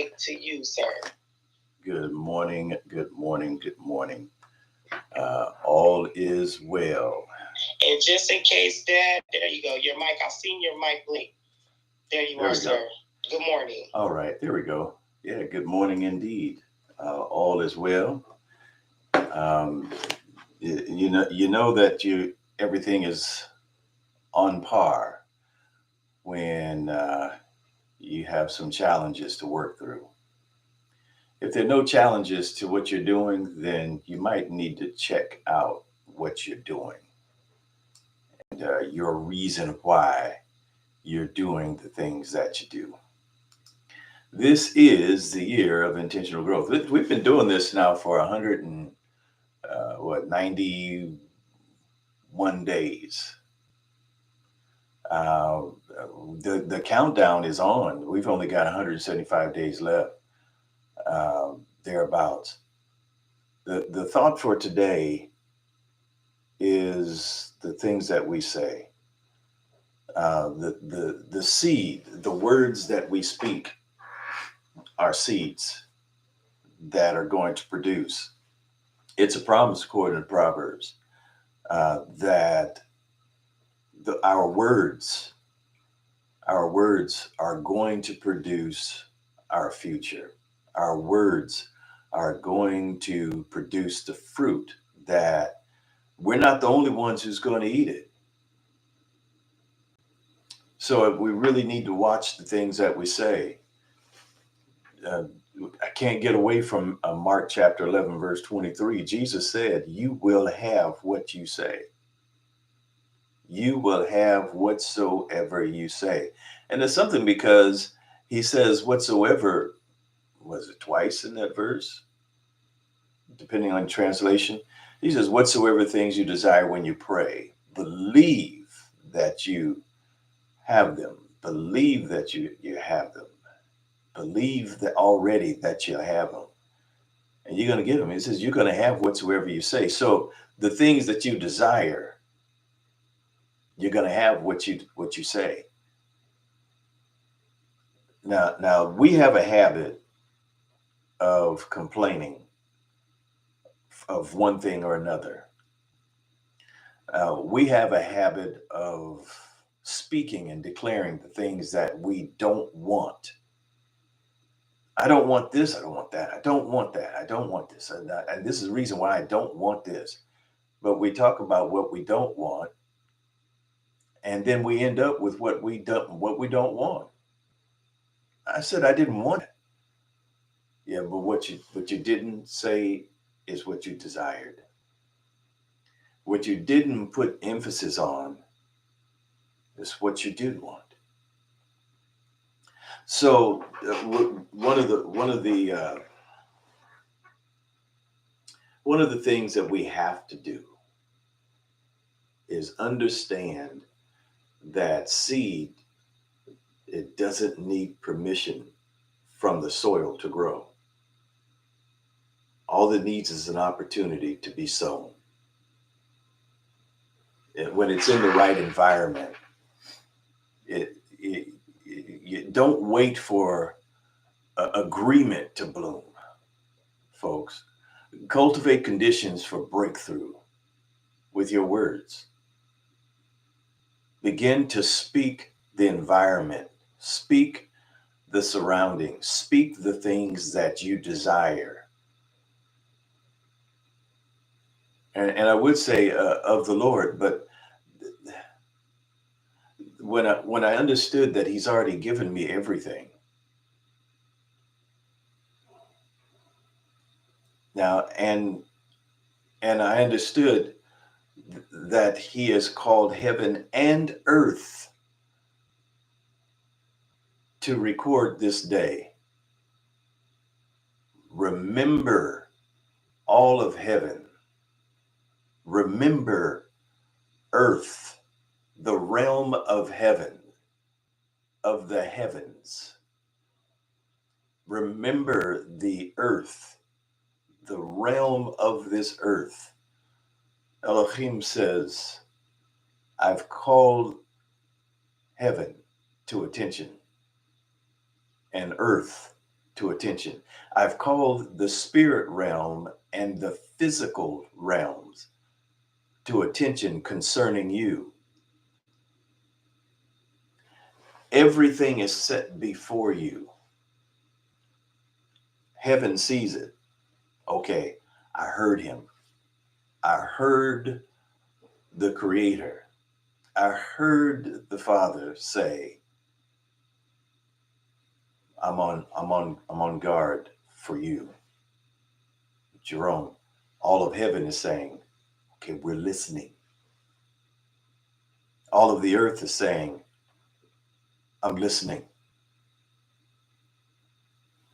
mic to you, sir. Good morning, good morning, good morning. All is well. And just in case, Dad, there you go. Your mic, I've seen your mic blink. There you are, sir. Good morning. All right, there we go. Yeah, good morning indeed. All is well. Um, you know that everything is on par when you have some challenges to work through. If there are no challenges to what you're doing, then you might need to check out what you're doing and your reason why you're doing the things that you do. This is the year of intentional growth. We've been doing this now for 91 days. Uh, the countdown is on. We've only got 175 days left, thereabouts. The thought for today is the things that we say, the seed, the words that we speak are seeds that are going to produce. It's a promise according to Proverbs that our words are going to produce our future. Our words are going to produce the fruit that we're not the only ones who's going to eat it. So we really need to watch the things that we say. Uh, I can't get away from Mark chapter 11, verse 23. Jesus said, "You will have what you say. You will have whatsoever you say." And it's something because he says whatsoever, was it twice in that verse? Depending on translation. He says, whatsoever things you desire when you pray, believe that you have them. Believe that you have them. Believe that already that you have them. And you're going to get them. He says, you're going to have whatsoever you say. So the things that you desire, you're going to have what you say. Now we have a habit of complaining of one thing or another. We have a habit of speaking and declaring the things that we don't want. I don't want this. I don't want that. I don't want that. I don't want this. And this is the reason why I don't want this. But we talk about what we don't want, and then we end up with what we don't want. I said I didn't want it. Yeah, but what you didn't say is what you desired. What you didn't put emphasis on is what you did want. So one of the things that we have to do is understand that seed, it doesn't need permission from the soil to grow. All it needs is an opportunity to be sown. And when it's in the right environment, you don't wait for agreement to bloom, folks. Cultivate conditions for breakthrough with your words. Begin to speak the environment, speak the surroundings, speak the things that you desire. And I would say of the Lord, but when I understood that He's already given me everything, now and I understood that He has called heaven and earth to record this day. Remember all of heaven. Remember earth, the realm of heaven, of the heavens. Remember the earth, the realm of this earth. Elohim says, I've called heaven to attention and earth to attention. I've called the spirit realm and the physical realms to attention concerning you. Everything is set before you. Heaven sees it. Okay, I heard him. I heard the Creator. I heard the Father say, I'm on guard for you. Jerome, all of heaven is saying, okay, we're listening. All of the earth is saying, I'm listening.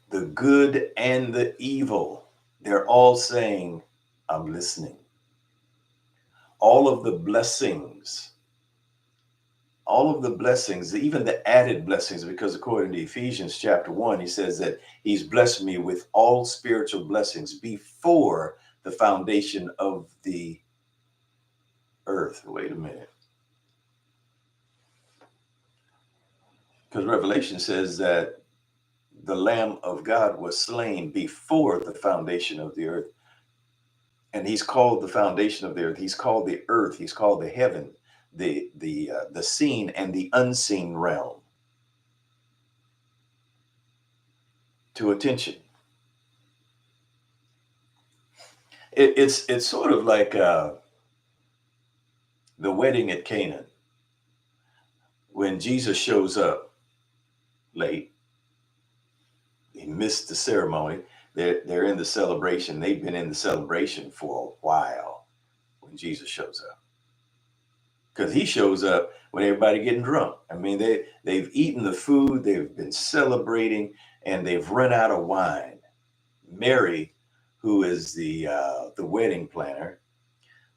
The good and the evil, they're all saying, I'm listening. All of the blessings, even the added blessings, because according to Ephesians chapter 1, he says that he's blessed me with all spiritual blessings before the foundation of the earth. Wait a minute. Because Revelation says that the Lamb of God was slain before the foundation of the earth. And he's called the foundation of the earth. He's called the earth. He's called the heaven, the seen and the unseen realm to attention. It's sort of like the wedding at Canaan, when Jesus shows up late. He missed the ceremony. They're in the celebration. They've been in the celebration for a while when Jesus shows up. Because he shows up when everybody getting drunk. I mean, they've eaten the food, they've been celebrating, and they've run out of wine. Mary, who is the wedding planner,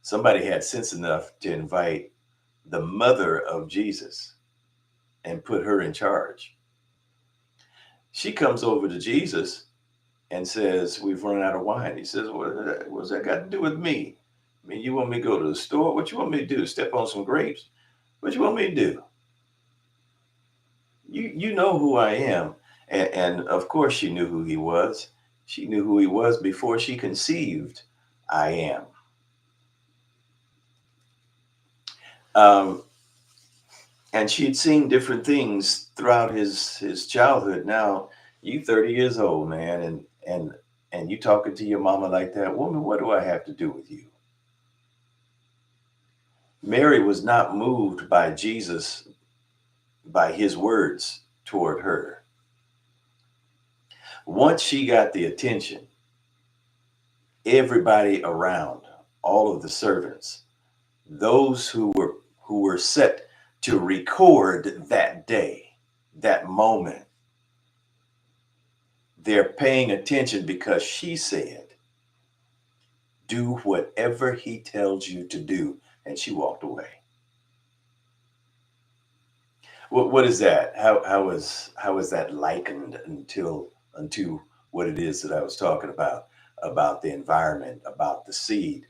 somebody had sense enough to invite the mother of Jesus and put her in charge. She comes over to Jesus and says, we've run out of wine. He says, what's that got to do with me? I mean, you want me to go to the store? What you want me to do? Step on some grapes? What you want me to do? You know who I am. And of course she knew who he was. She knew who he was before she conceived I am. And she'd seen different things throughout his childhood. Now, you 30 years old, man, and you talking to your mama like that. Woman, what do I have to do with you? Mary was not moved by Jesus, by his words toward her. Once she got the attention, everybody around, all of the servants, those who were set to record that day, that moment, they're paying attention because she said, do whatever he tells you to do. And she walked away. What is that? How is that likened unto what it is that I was talking about the environment, about the seed,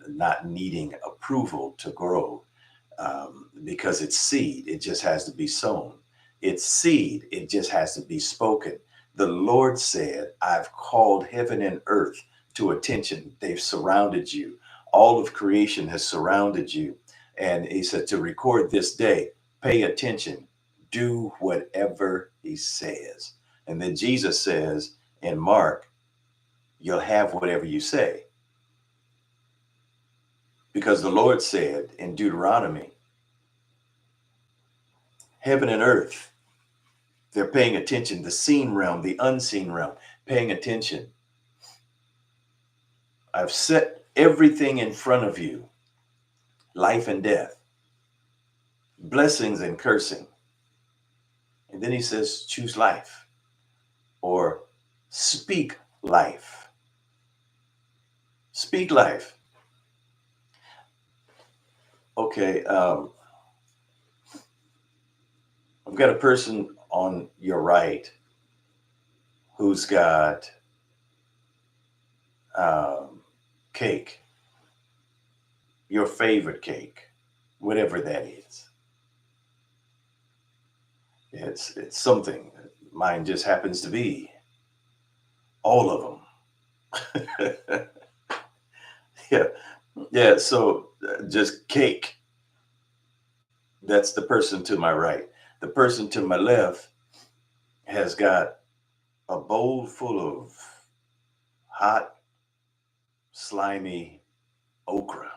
not needing approval to grow, because it's seed. It just has to be sown. It's seed. It just has to be spoken. The Lord said, I've called heaven and earth to attention. They've surrounded you. All of creation has surrounded you. And he said to record this day, pay attention, do whatever he says. And then Jesus says in Mark, you'll have whatever you say. Because the Lord said in Deuteronomy, heaven and earth, they're paying attention. The seen realm, the unseen realm, paying attention. I've set everything in front of you, life and death, blessings and cursing. And then he says, choose life or speak life. Speak life. Okay. I've got a person on your right who's got cake, your favorite cake, whatever that is. It's something. Mine just happens to be all of them. Yeah. Yeah. So just cake. That's the person to my right. The person to my left has got a bowl full of hot, slimy okra.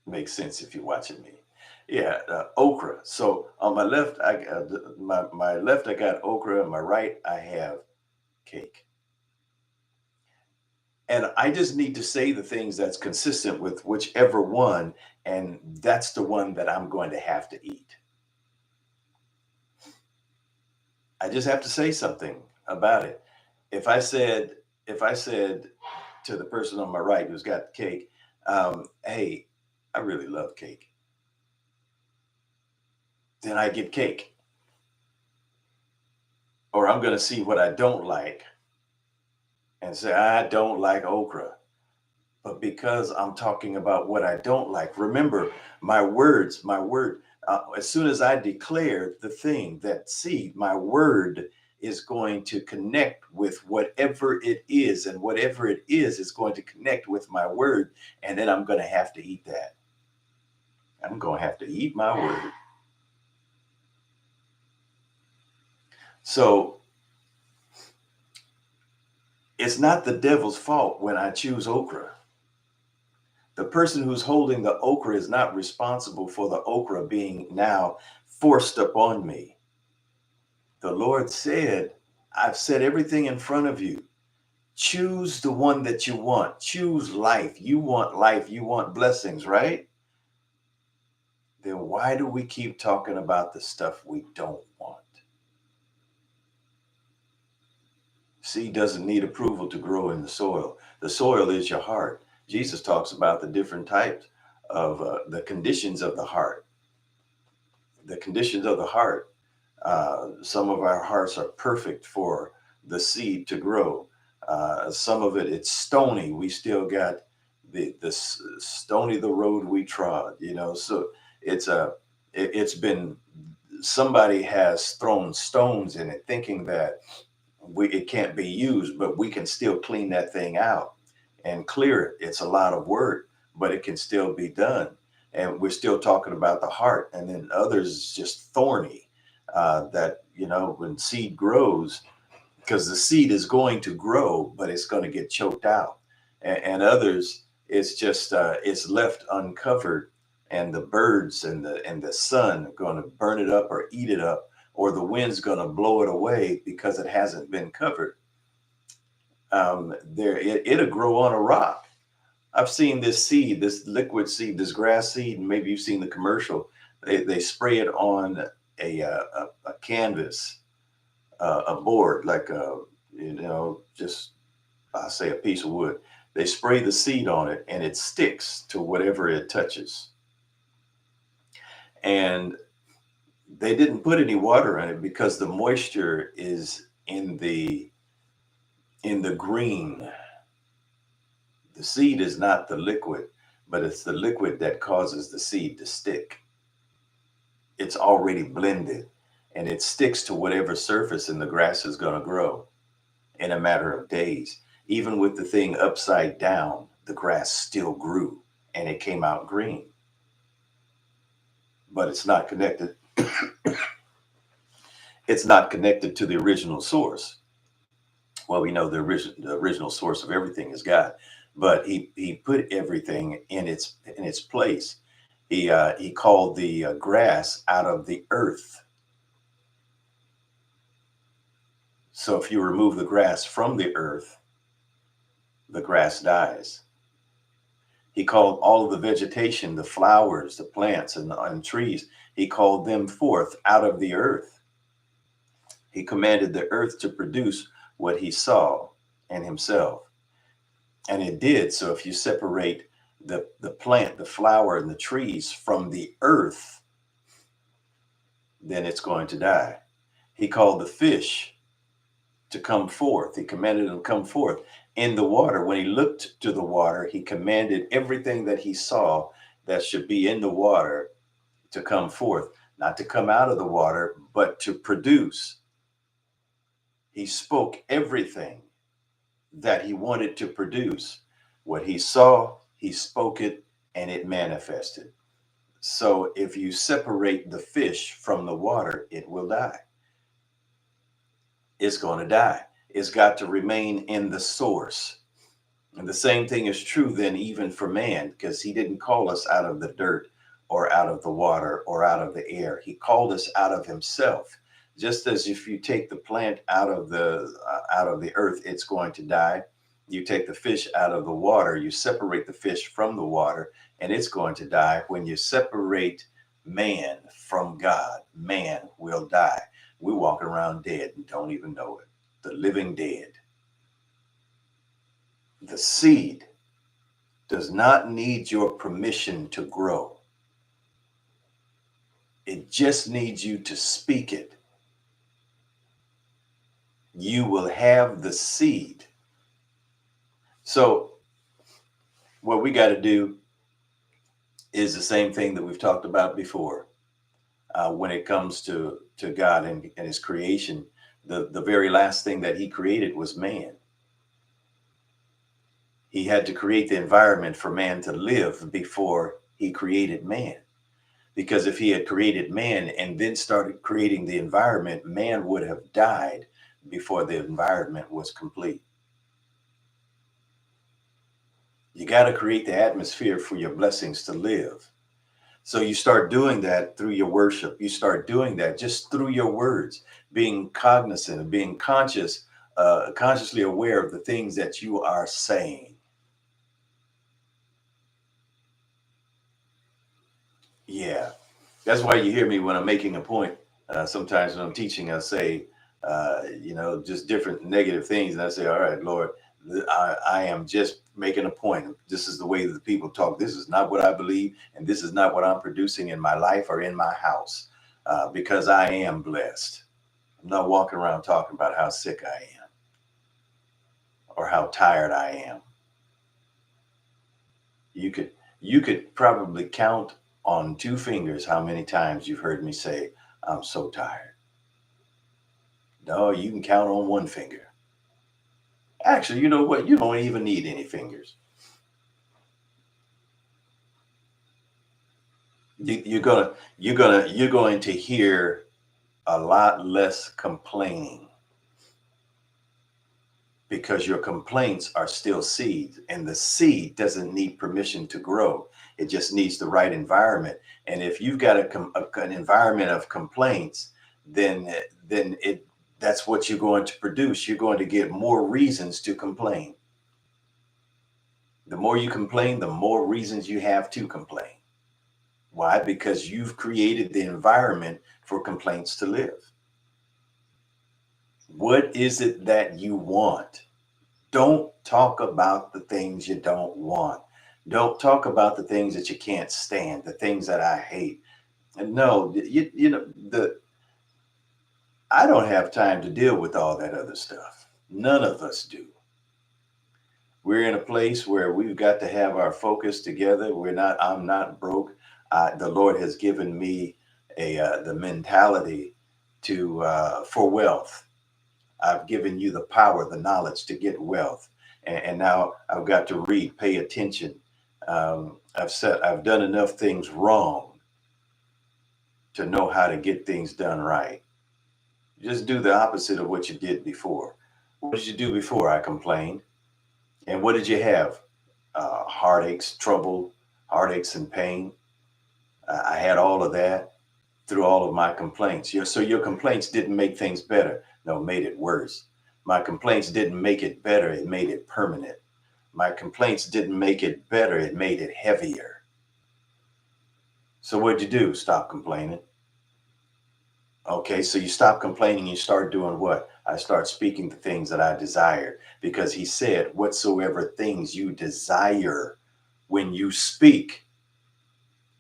Makes sense if you're watching me. Yeah, okra. So on my left, my left I got okra. On my right, I have cake. And I just need to say the things that's consistent with whichever one, and that's the one that I'm going to have to eat. I just have to say something about it. If I said, if I said to the person on my right who's got the cake, "Hey, I really love cake," then I get cake. Or I'm going to see what I don't like and say, "I don't like okra." But because I'm talking about what I don't like, remember my words, my word, as soon as I declare the thing, that seed, my word is going to connect with whatever it is. And whatever it is going to connect with my word. And then I'm going to have to eat that. I'm going to have to eat my word. So it's not the devil's fault when I choose okra. The person who's holding the okra is not responsible for the okra being now forced upon me. The Lord said, I've set everything in front of you. Choose the one that you want. Choose life. You want life. You want blessings, right? Then why do we keep talking about the stuff we don't want? Seed doesn't need approval to grow in the soil. The soil is your heart. Jesus talks about the different types of the conditions of the heart. The conditions of the heart. Some of our hearts are perfect for the seed to grow. Some of it, it's stony. We still got the stony the road we trod. You know, so it's a it's been, somebody has thrown stones in it, thinking that it can't be used, but we can still clean that thing out and clear it. It's a lot of work, but it can still be done. And we're still talking about the heart, and then others just thorny. That, you know, when seed grows, because the seed is going to grow, but it's going to get choked out, and others, it's just it's left uncovered, and the birds and the sun are going to burn it up or eat it up, or the wind's going to blow it away because it hasn't been covered. It'll grow on a rock. I've seen this seed, this liquid seed, this grass seed, and maybe you've seen the commercial. They spray it on a canvas, a board, like a, you know, just, I say, a piece of wood. They spray the seed on it, and it sticks to whatever it touches. And they didn't put any water in it because the moisture is in the green. The seed is not the liquid, but it's the liquid that causes the seed to stick. It's already blended, and it sticks to whatever surface, and the grass is going to grow in a matter of days. Even with the thing upside down, the grass still grew and it came out green. But it's not connected. It's not connected to the original source. Well, we know the original source of everything is God, but he put everything in its place. He called the grass out of the earth. So if you remove the grass from the earth, the grass dies. He called all of the vegetation, the flowers, the plants, and trees, he called them forth out of the earth. He commanded the earth to produce what he saw and himself. And it did. So if you separate the plant, the flower, and the trees from the earth, then it's going to die. He called the fish to come forth. He commanded them to come forth in the water. When he looked to the water, he commanded everything that he saw that should be in the water to come forth, not to come out of the water, but to produce. He spoke everything that he wanted to produce. What he saw, he spoke it, and it manifested. So if you separate the fish from the water, it will die. It's going to die. It's got to remain in the source. And the same thing is true then, even for man, because he didn't call us out of the dirt or out of the water or out of the air. He called us out of himself. Just as if you take the plant out of the earth, it's going to die. You take the fish out of the water, you separate the fish from the water, and it's going to die. When you separate man from God, man will die. We walk around dead and don't even know it. The living dead. The seed does not need your permission to grow. It just needs you to speak it. You will have the seed. So what we got to do is the same thing that we've talked about before. When it comes to God and his creation, the very last thing that he created was man. He had to create the environment for man to live before he created man. Because if he had created man and then started creating the environment, man would have died before the environment was complete. You got to create the atmosphere for your blessings to live. So you start doing that through your worship. You start doing that just through your words, being cognizant of being consciously aware of the things that you are saying. Yeah, that's why you hear me when I'm making a point. Sometimes when I'm teaching, I say, just different negative things. And I say, all right, Lord, I am just making a point. This is the way that people talk. This is not what I believe. And this is not what I'm producing in my life or in my house, because I am blessed. I'm not walking around talking about how sick I am or how tired I am. You could probably count on 2 fingers how many times you've heard me say, I'm so tired. No, you can count on 1 finger. Actually, you know what? You don't even need any fingers. You're going to hear a lot less complaining, because your complaints are still seeds, and the seed doesn't need permission to grow. It just needs the right environment. And if you've got an environment of complaints, then that's what you're going to produce. You're going to get more reasons to complain. The more you complain, the more reasons you have to complain. Why? Because you've created the environment for complaints to live. What is it that you want? Don't talk about the things you don't want. Don't talk about the things that you can't stand, the things that I hate. And no, I don't have time to deal with all that other stuff. None of us do. We're in a place where we've got to have our focus together. I'm not broke. The Lord has given me the mentality for wealth. I've given you the power, the knowledge to get wealth. And now I've got to read, pay attention. I've done enough things wrong to know how to get things done right. Just do the opposite of what you did before. What did you do before? I complained. And what did you have? Heartaches, trouble, heartaches and pain. I had all of that through all of my complaints. So your complaints didn't make things better. No, made it worse. My complaints didn't make it better. It made it permanent. My complaints didn't make it better. It made it heavier. So what'd you do? Stop complaining. Okay, so you stop complaining. You start doing what? I start speaking the things that I desired, because he said, whatsoever things you desire, when you speak,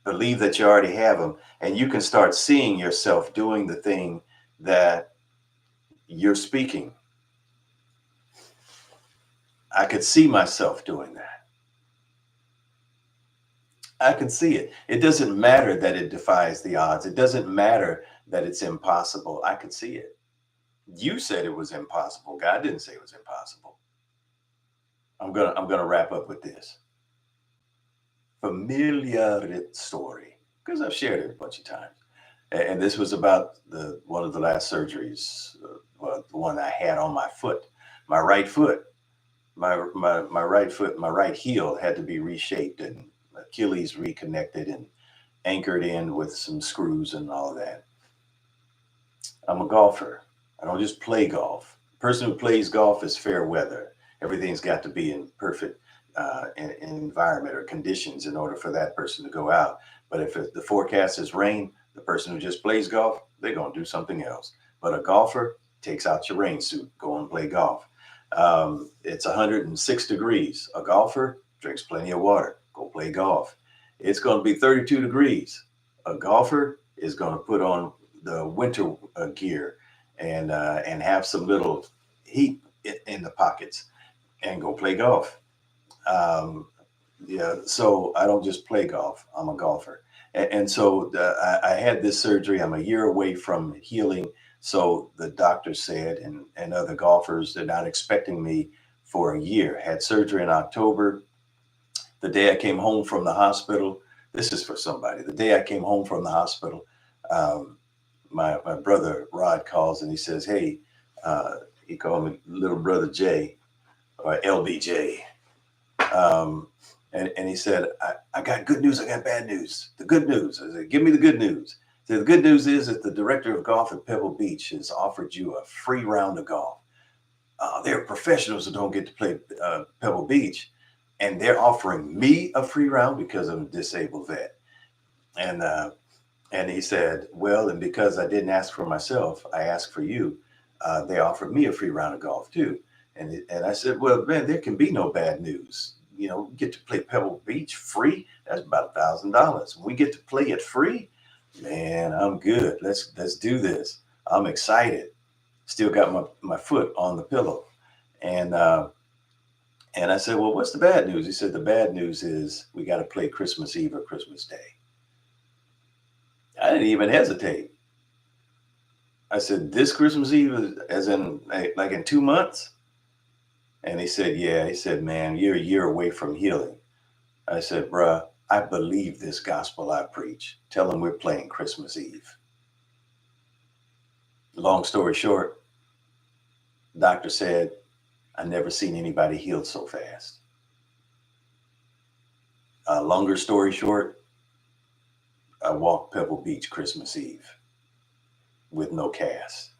believe that you already have them, and you can start seeing yourself doing the thing that you're speaking. I could see myself doing that. I can see it. It doesn't matter that it defies the odds. It doesn't matter that it's impossible. I could see it. You said it was impossible. God didn't say it was impossible. I'm gonna wrap up with this familiar story because I've shared it a bunch of times. And this was about the one of the last surgeries, well, the one I had on my foot, my right foot, my right foot, my right heel had to be reshaped and Achilles reconnected and anchored in with some screws and all that. I'm a golfer. I don't just play golf. The person who plays golf is fair weather. Everything's got to be in perfect environment or conditions in order for that person to go out. But if the forecast is rain, the person who just plays golf, they're going to do something else. But a golfer takes out your rain suit, go and play golf. It's 106 degrees. A golfer drinks plenty of water, go play golf. It's going to be 32 degrees. A golfer is going to put on the winter gear and have some little heat in the pockets and go play golf. Um, yeah, so I don't just play golf. I'm a golfer, and so I had this surgery. I'm a year away from healing. So the doctor said, and other golfers, they're not expecting me for a year. Had surgery in October. The day I came home from the hospital, this is for somebody. The day I came home from the hospital, um, my brother Rod calls and he says, "Hey," he called me little brother Jay or LBJ. And he said, I got good news. I got bad news. The good news. I said, give me the good news. He said, the good news is that the director of golf at Pebble Beach has offered you a free round of golf. There are professionals who don't get to play Pebble Beach, and they're offering me a free round because I'm a disabled vet. And and he said, well, and because I didn't ask for myself, I asked for you. They offered me a free round of golf too. And I said, well, man, there can be no bad news. You know, get to play Pebble Beach free. That's about $1,000. We get to play it free. Man, I'm good. Let's do this. I'm excited. Still got my foot on the pillow. And and I said, well, what's the bad news? He said, the bad news is we got to play Christmas Eve or Christmas Day. I didn't even hesitate. I said, this Christmas Eve, as in like in 2 months? And he said, yeah. He said, man, you're a year away from healing. I said, bruh, I believe this gospel I preach. Tell them we're playing Christmas Eve. Long story short, doctor said, I never seen anybody healed so fast. Longer story short, I walked Pebble Beach Christmas Eve with no cast.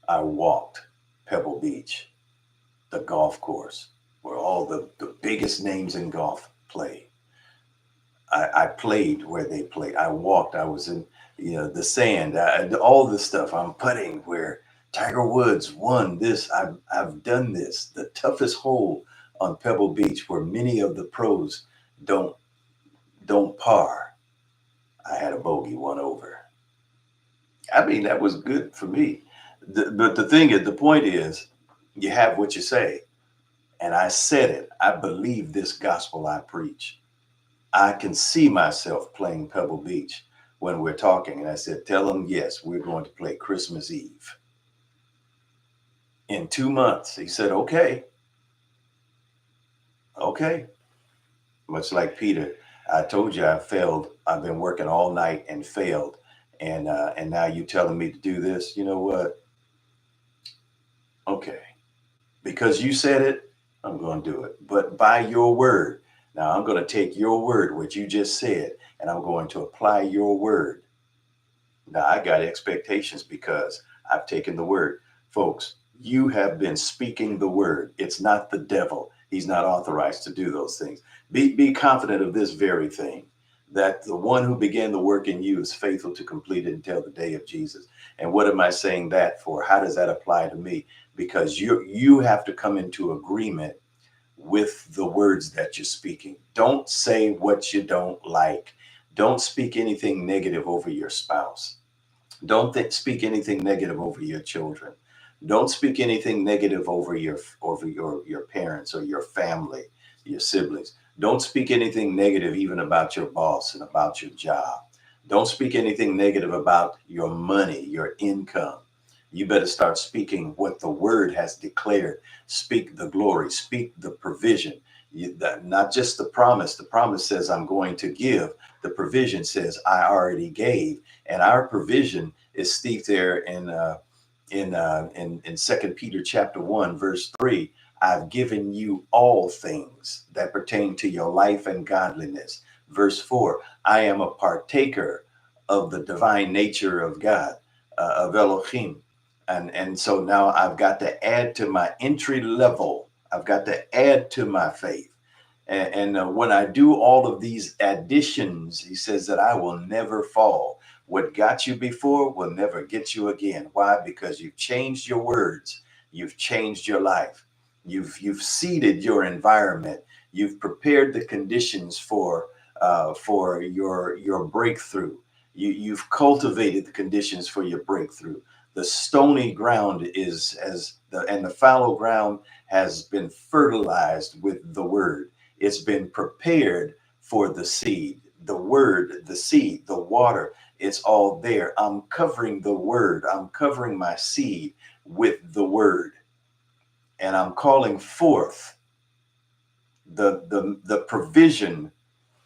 I walked Pebble Beach, the golf course where all the biggest names in golf play. I played where they played. I walked. I was in, the sand. All the stuff. I'm putting where Tiger Woods won this. I've done this. The toughest hole on Pebble Beach, where many of the pros don't par. I had a bogey 1 over. I mean, that was good for me. But the point is, you have what you say, and I said it. I believe this gospel I preach. I can see myself playing Pebble Beach when we're talking. And I said, tell them, yes, we're going to play Christmas Eve in 2 months. He said, okay. Much like Peter, I told you I failed. I've been working all night and failed. And now you telling me to do this. You know what? Okay. Because you said it, I'm going to do it. But by your word. Now I'm going to take your word, what you just said, and I'm going to apply your word. Now I got expectations because I've taken the word. Folks, you have been speaking the word. It's not the devil. He's not authorized to do those things. Be confident of this very thing, that the one who began the work in you is faithful to complete it until the day of Jesus. And what am I saying that for? How does that apply to me? Because you have to come into agreement with the words that you're speaking. Don't say what you don't like. Don't speak anything negative over your spouse. Don't speak anything negative over your children. Don't speak anything negative over your parents or your family, your siblings. Don't speak anything negative even about your boss and about your job. Don't speak anything negative about your money, your income. You better start speaking what the word has declared. Speak the glory, speak the provision. Not just the promise. The promise says, I'm going to give. The provision says, I already gave. And our provision is steeped there in 2 Peter chapter 1, verse 3. I've given you all things that pertain to your life and godliness. Verse 4, I am a partaker of the divine nature of God, of Elohim. And so now I've got to add to my entry level. I've got to add to my faith. And when I do all of these additions, he says that I will never fall. What got you before will never get you again. Why? Because you've changed your words. You've changed your life. You've seeded your environment. You've prepared the conditions for your breakthrough. You've cultivated the conditions for your breakthrough. The stony ground and the fallow ground has been fertilized with the word. It's been prepared for the seed, the word, the seed, the water. It's all there. I'm covering the word. I'm covering my seed with the word. And I'm calling forth the provision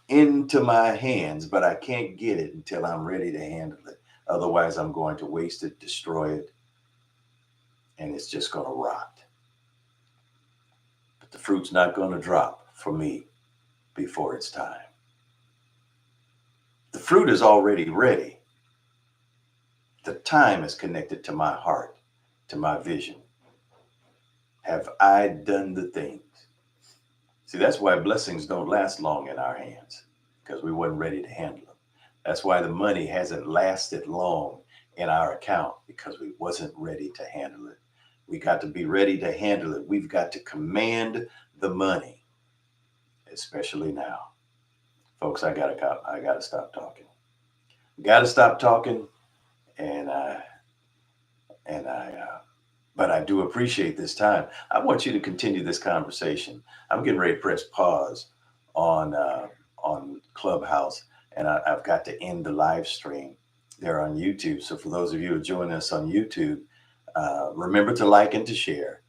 into my hands, but I can't get it until I'm ready to handle it. Otherwise, I'm going to waste it, destroy it, and it's just going to rot. But the fruit's not going to drop for me before it's time. The fruit is already ready. The time is connected to my heart, to my vision. Have I done the things? See, that's why blessings don't last long in our hands, because we weren't ready to handle them. That's why the money hasn't lasted long in our account, because we wasn't ready to handle it. We got to be ready to handle it. We've got to command the money, especially now. Folks, I gotta stop talking. Gotta stop talking, and but I do appreciate this time. I want you to continue this conversation. I'm getting ready to press pause on Clubhouse, and I've got to end the live stream there on YouTube. So for those of you who join us on YouTube, remember to like and to share.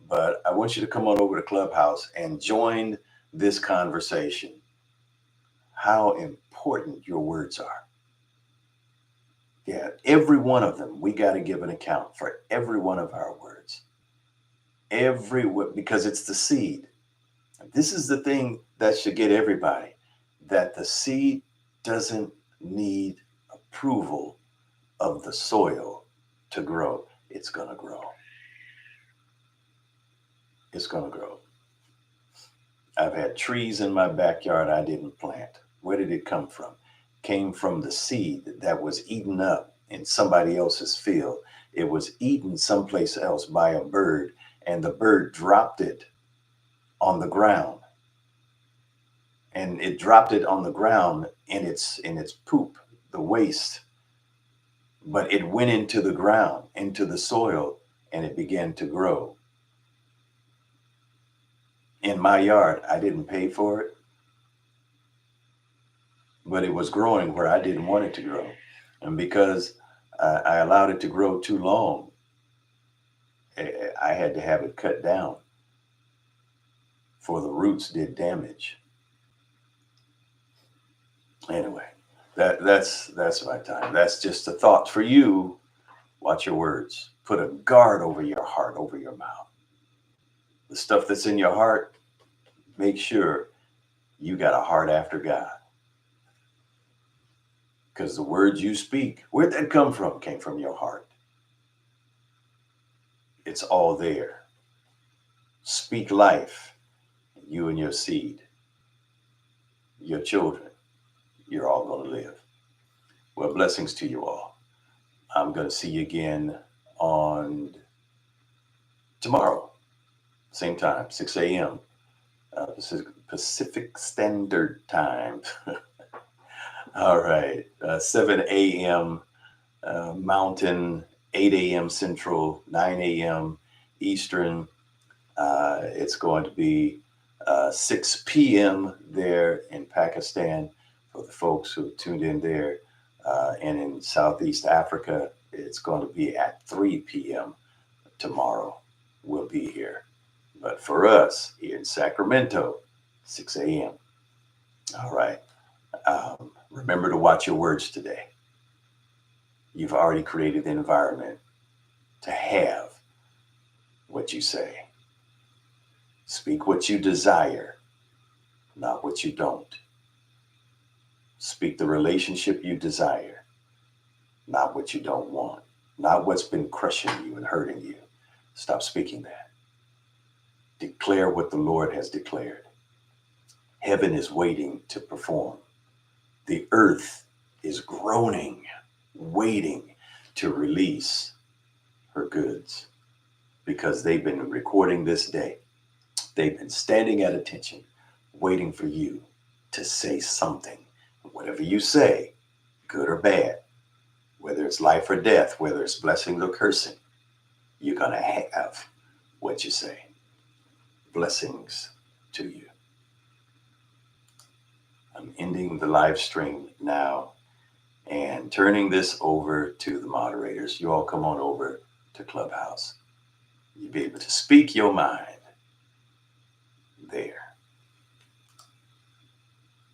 But I want you to come on over to Clubhouse and join this conversation. How important your words are. Yeah, every one of them, we got to give an account for every one of our words. Because it's the seed. This is the thing that should get everybody, that the seed doesn't need approval of the soil to grow. It's going to grow. It's going to grow. I've had trees in my backyard I didn't plant. Where did it come from? Came from the seed that was eaten up in somebody else's field. It was eaten someplace else by a bird, and the bird dropped it on the ground. And it dropped it on the ground in its poop, the waste. But it went into the ground, into the soil, and it began to grow. In my yard, I didn't pay for it, but it was growing where I didn't want it to grow. And because I allowed it to grow too long, I had to have it cut down, for the roots did damage. Anyway, that's my time. That's just a thought for you. Watch your words. Put a guard over your heart, over your mouth. The stuff that's in your heart, make sure you got a heart after God. Because the words you speak, where'd that come from? Came from your heart. It's all there. Speak life, you and your seed, your children. You're all going to live. Well, blessings to you all. I'm going to see you again on tomorrow, same time, 6 a.m. Pacific Standard Time. All right, 7 a.m. Mountain, 8 a.m. Central, 9 a.m. Eastern. It's going to be 6 p.m. there in Pakistan for the folks who tuned in there, and in Southeast Africa. It's going to be at 3 p.m. tomorrow. We'll be here. But for us here in Sacramento, 6 a.m. All right. Remember to watch your words today. You've already created the environment to have what you say. Speak what you desire, not what you don't. Speak the relationship you desire, not what you don't want, not what's been crushing you and hurting you. Stop speaking that. Declare what the Lord has declared. Heaven is waiting to perform. The earth is groaning, waiting to release her goods because they've been recording this day. They've been standing at attention, waiting for you to say something. Whatever you say, good or bad, whether it's life or death, whether it's blessing or cursing, you're going to have what you say. Blessings to you. I'm ending the live stream now and turning this over to the moderators. You all come on over to Clubhouse. You'll be able to speak your mind.